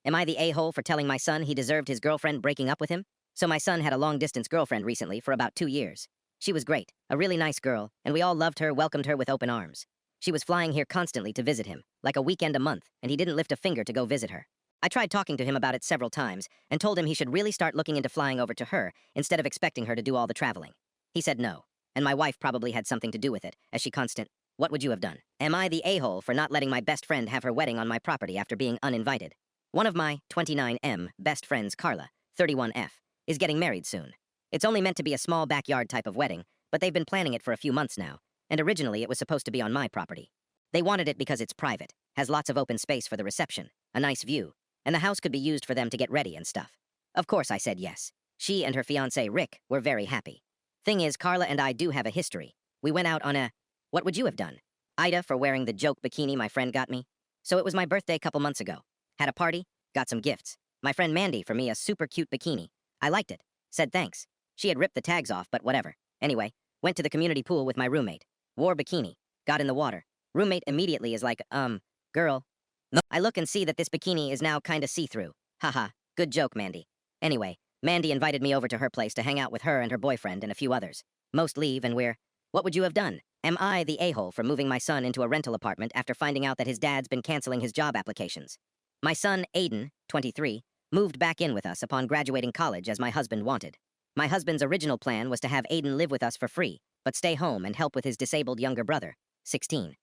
Am I the a-hole for telling my son he deserved his girlfriend breaking up with him? So my son had a long-distance girlfriend recently for about 2 years. She was great, a really nice girl, and we all loved her, welcomed her with open arms. She was flying here constantly to visit him, like a weekend a month, and he didn't lift a finger to go visit her. I tried talking to him about it several times, and told him he should really start looking into flying over to her, instead of expecting her to do all the traveling. He said no, and my wife probably had something to do with it, as she constant, "What would you have done?" Am I the a-hole for not letting my best friend have her wedding on my property after being uninvited? One of my 29M best friends, Carla, 31F, is getting married soon. It's only meant to be a small backyard type of wedding, but they've been planning it for a few months now, and originally it was supposed to be on my property. They wanted it because it's private, has lots of open space for the reception, a nice view, and the house could be used for them to get ready and stuff. Of course I said yes. She and her fiancé, Rick, were very happy. Thing is, Carla and I do have a history. We went out on a... What would you have done? Ida for wearing the joke bikini my friend got me. So it was my birthday a couple months ago. Had a party, got some gifts. My friend Mandy for me a super cute bikini. I liked it. Said thanks. She had ripped the tags off, but whatever. Anyway, went to the community pool with my roommate. Wore bikini. Got in the water. Roommate immediately is like, girl. No. I look and see that this bikini is now kinda see-through. Haha, good joke, Mandy. Anyway, Mandy invited me over to her place to hang out with her and her boyfriend and a few others. Most leave and we're... What would you have done? Am I the a-hole for moving my son into a rental apartment after finding out that his dad's been canceling his job applications? My son, Aiden, 23, moved back in with us upon graduating college as my husband wanted. My husband's original plan was to have Aiden live with us for free, but stay home and help with his disabled younger brother, 16.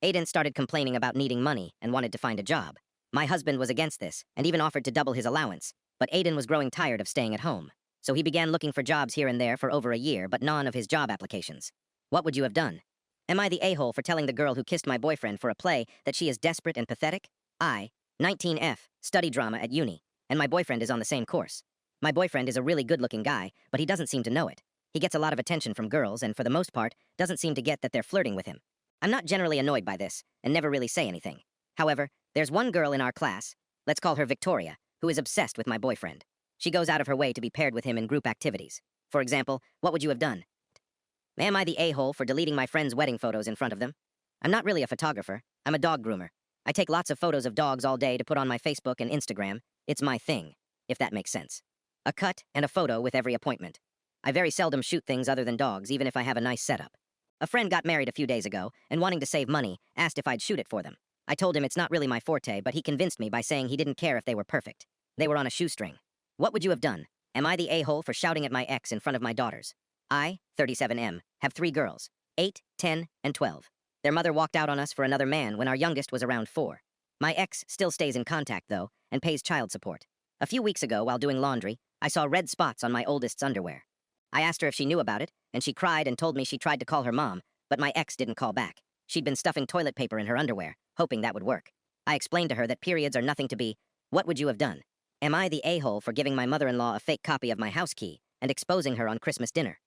Aiden started complaining about needing money and wanted to find a job. My husband was against this and even offered to double his allowance, but Aiden was growing tired of staying at home. So he began looking for jobs here and there for over a year, but none of his job applications. What would you have done? Am I the a-hole for telling the girl who kissed my boyfriend for a play that she is desperate and pathetic? I, 19F, study drama at uni, and my boyfriend is on the same course. My boyfriend is a really good-looking guy, but he doesn't seem to know it. He gets a lot of attention from girls and for the most part, doesn't seem to get that they're flirting with him. I'm not generally annoyed by this, and never really say anything. However, there's one girl in our class, let's call her Victoria, who is obsessed with my boyfriend. She goes out of her way to be paired with him in group activities. For example, what would you have done? Am I the a-hole for deleting my friend's wedding photos in front of them? I'm not really a photographer. I'm a dog groomer. I take lots of photos of dogs all day to put on my Facebook and Instagram. It's my thing, if that makes sense. A cut and a photo with every appointment. I very seldom shoot things other than dogs, even if I have a nice setup. A friend got married a few days ago, and wanting to save money, asked if I'd shoot it for them. I told him it's not really my forte, but he convinced me by saying he didn't care if they were perfect. They were on a shoestring. What would you have done? Am I the a-hole for shouting at my ex in front of my daughters? I, 37M, have 3 girls, 8, 10, and 12. Their mother walked out on us for another man when our youngest was around 4. My ex still stays in contact, though, and pays child support. A few weeks ago, while doing laundry, I saw red spots on my oldest's underwear. I asked her if she knew about it, and she cried and told me she tried to call her mom, but my ex didn't call back. She'd been stuffing toilet paper in her underwear, hoping that would work. I explained to her that periods are nothing to be, what would you have done? Am I the a-hole for giving my mother-in-law a fake copy of my house key and exposing her on Christmas dinner?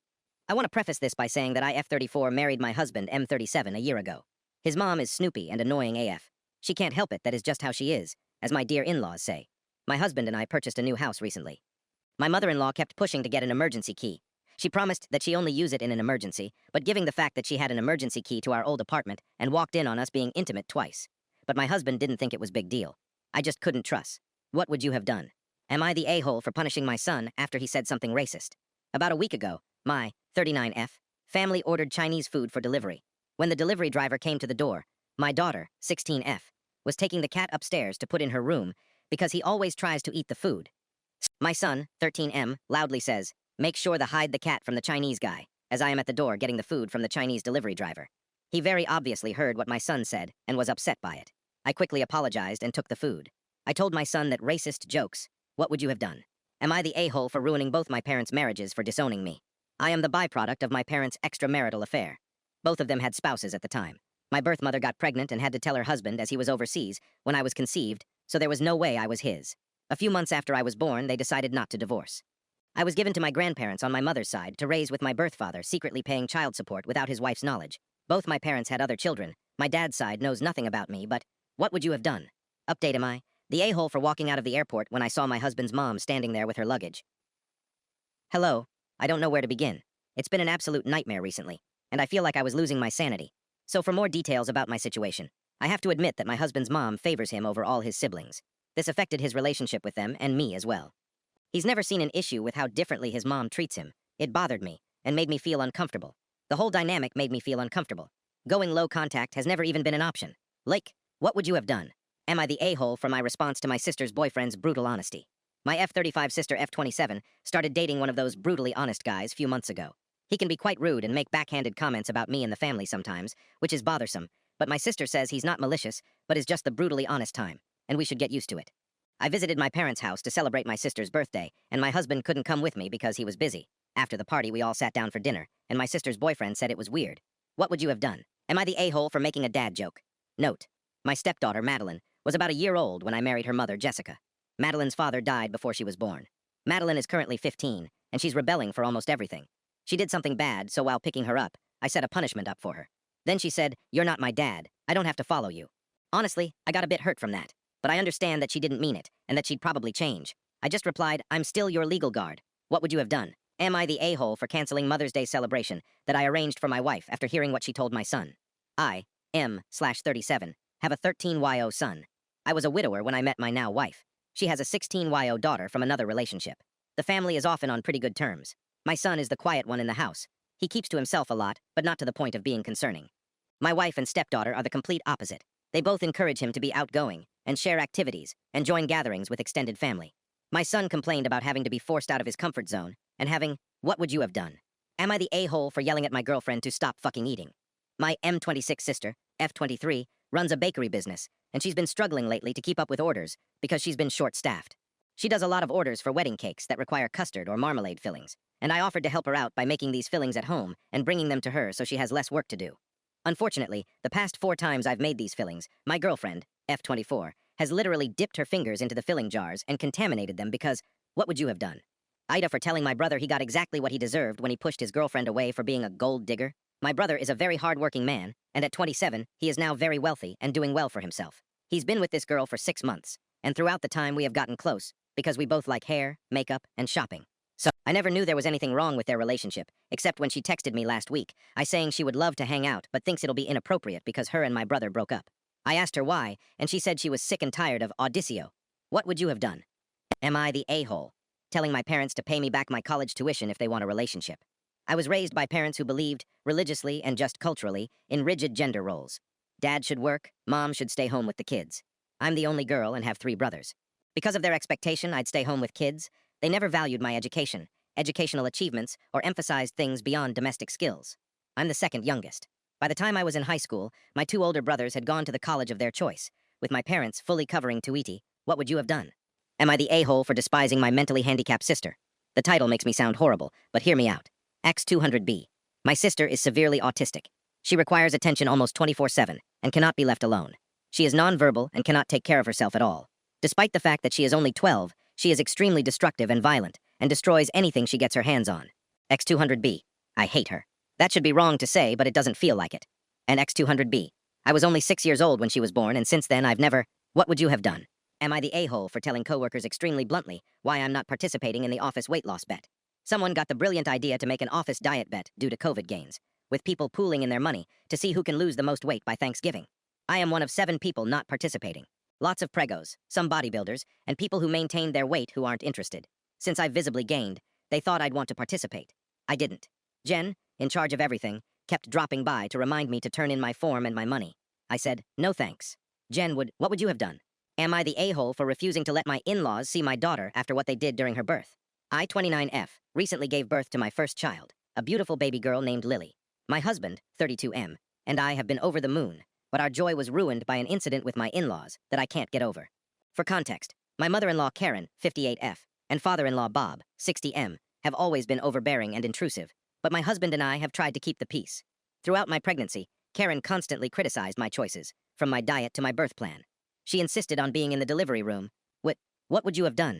I want to preface this by saying that I, F34, married my husband, M37, a year ago. His mom is snoopy and annoying AF. She can't help it, that is just how she is, as my dear in-laws say. My husband and I purchased a new house recently. My mother-in-law kept pushing to get an emergency key. She promised that she only use it in an emergency, but giving the fact that she had an emergency key to our old apartment and walked in on us being intimate twice. But my husband didn't think it was big deal. I just couldn't trust. What would you have done? Am I the a-hole for punishing my son after he said something racist? About a week ago, my 39F family ordered Chinese food for delivery. When the delivery driver came to the door, my daughter, 16F, was taking the cat upstairs to put in her room because he always tries to eat the food. My son, 13M, loudly says, "Make sure to hide the cat from the Chinese guy," as I am at the door getting the food from the Chinese delivery driver. He very obviously heard what my son said and was upset by it. I quickly apologized and took the food. I told my son that racist jokes. What would you have done? Am I the a-hole for ruining both my parents' marriages for disowning me? I am the byproduct of my parents' extramarital affair. Both of them had spouses at the time. My birth mother got pregnant and had to tell her husband as he was overseas when I was conceived, so there was no way I was his. A few months after I was born, they decided not to divorce. I was given to my grandparents on my mother's side to raise with my birth father, secretly paying child support without his wife's knowledge. Both my parents had other children. My dad's side knows nothing about me, but what would you have done? Update: am I the a-hole for walking out of the airport when I saw my husband's mom standing there with her luggage? Hello. I don't know where to begin. It's been an absolute nightmare recently, and I feel like I was losing my sanity. So for more details about my situation, I have to admit that my husband's mom favors him over all his siblings. This affected his relationship with them and me as well. He's never seen an issue with how differently his mom treats him. It bothered me and made me feel uncomfortable. The whole dynamic made me feel uncomfortable. Going low contact has never even been an option. Like, what would you have done? Am I the a-hole for my response to my sister's boyfriend's brutal honesty? My F-35 sister F-27 started dating one of those brutally honest guys few months ago. He can be quite rude and make backhanded comments about me and the family sometimes, which is bothersome, but my sister says he's not malicious, but is just the brutally honest time, and we should get used to it. I visited my parents' house to celebrate my sister's birthday, and my husband couldn't come with me because he was busy. After the party, we all sat down for dinner, and my sister's boyfriend said it was weird. What would you have done? Am I the a-hole for making a dad joke? Note: my stepdaughter, Madeline, was about a year old when I married her mother, Jessica. Madeline's father died before she was born. Madeline is currently 15, and she's rebelling for almost everything. She did something bad, so while picking her up, I set a punishment up for her. Then she said, "You're not my dad. I don't have to follow you." Honestly, I got a bit hurt from that, but I understand that she didn't mean it, and that she'd probably change. I just replied, "I'm still your legal guard." What would you have done? Am I the a-hole for canceling Mother's Day celebration that I arranged for my wife after hearing what she told my son? I, M/37, have a 13-YO son. I was a widower when I met my now wife. She has a 16-YO daughter from another relationship. The family is often on pretty good terms. My son is the quiet one in the house. He keeps to himself a lot, but not to the point of being concerning. My wife and stepdaughter are the complete opposite. They both encourage him to be outgoing, and share activities, and join gatherings with extended family. My son complained about having to be forced out of his comfort zone, and having, what would you have done? Am I the a-hole for yelling at my girlfriend to stop fucking eating? My M26 sister, F23, runs a bakery business, and she's been struggling lately to keep up with orders because she's been short-staffed. She does a lot of orders for wedding cakes that require custard or marmalade fillings, and I offered to help her out by making these fillings at home and bringing them to her so she has less work to do. Unfortunately, the past 4 times I've made these fillings, my girlfriend, F24, has literally dipped her fingers into the filling jars and contaminated them because, what would you have done? Ida for telling my brother he got exactly what he deserved when he pushed his girlfriend away for being a gold digger. My brother is a very hard-working man, and at 27, he is now very wealthy and doing well for himself. He's been with this girl for 6 months, and throughout the time we have gotten close, because we both like hair, makeup, and shopping. So, I never knew there was anything wrong with their relationship, except when she texted me last week, saying she would love to hang out but thinks it'll be inappropriate because her and my brother broke up. I asked her why, and she said she was sick and tired of Audicio. What would you have done? Am I the a-hole? Telling my parents to pay me back my college tuition if they want a relationship. I was raised by parents who believed, religiously and just culturally, in rigid gender roles. Dad should work, mom should stay home with the kids. I'm the only girl and have 3 brothers. Because of their expectation I'd stay home with kids, they never valued my education, educational achievements, or emphasized things beyond domestic skills. I'm the second youngest. By the time I was in high school, my 2 older brothers had gone to the college of their choice, with my parents fully covering tuition. What would you have done? Am I the a-hole for despising my mentally handicapped sister? The title makes me sound horrible, but hear me out. X200B. My sister is severely autistic. She requires attention almost 24/7 and cannot be left alone. She is nonverbal and cannot take care of herself at all. Despite the fact that she is only 12, she is extremely destructive and violent and destroys anything she gets her hands on. X200B. I hate her. That should be wrong to say, but it doesn't feel like it. And X200B. I was only 6 years old when she was born, and since then I've never... What would you have done? Am I the a-hole for telling coworkers extremely bluntly why I'm not participating in the office weight loss bet? Someone got the brilliant idea to make an office diet bet due to COVID gains, with people pooling in their money to see who can lose the most weight by Thanksgiving. I am one of 7 people not participating. Lots of pregos, some bodybuilders, and people who maintain their weight who aren't interested. Since I've visibly gained, they thought I'd want to participate. I didn't. Jen, in charge of everything, kept dropping by to remind me to turn in my form and my money. I said, no thanks. Jen would, what would you have done? Am I the a-hole for refusing to let my in-laws see my daughter after what they did during her birth? I, 29F, recently gave birth to my first child, a beautiful baby girl named Lily. My husband, 32M, and I have been over the moon, but our joy was ruined by an incident with my in-laws that I can't get over. For context, my mother-in-law Karen, 58F, and father-in-law Bob, 60M, have always been overbearing and intrusive, but my husband and I have tried to keep the peace. Throughout my pregnancy, Karen constantly criticized my choices, from my diet to my birth plan. She insisted on being in the delivery room. What would you have done?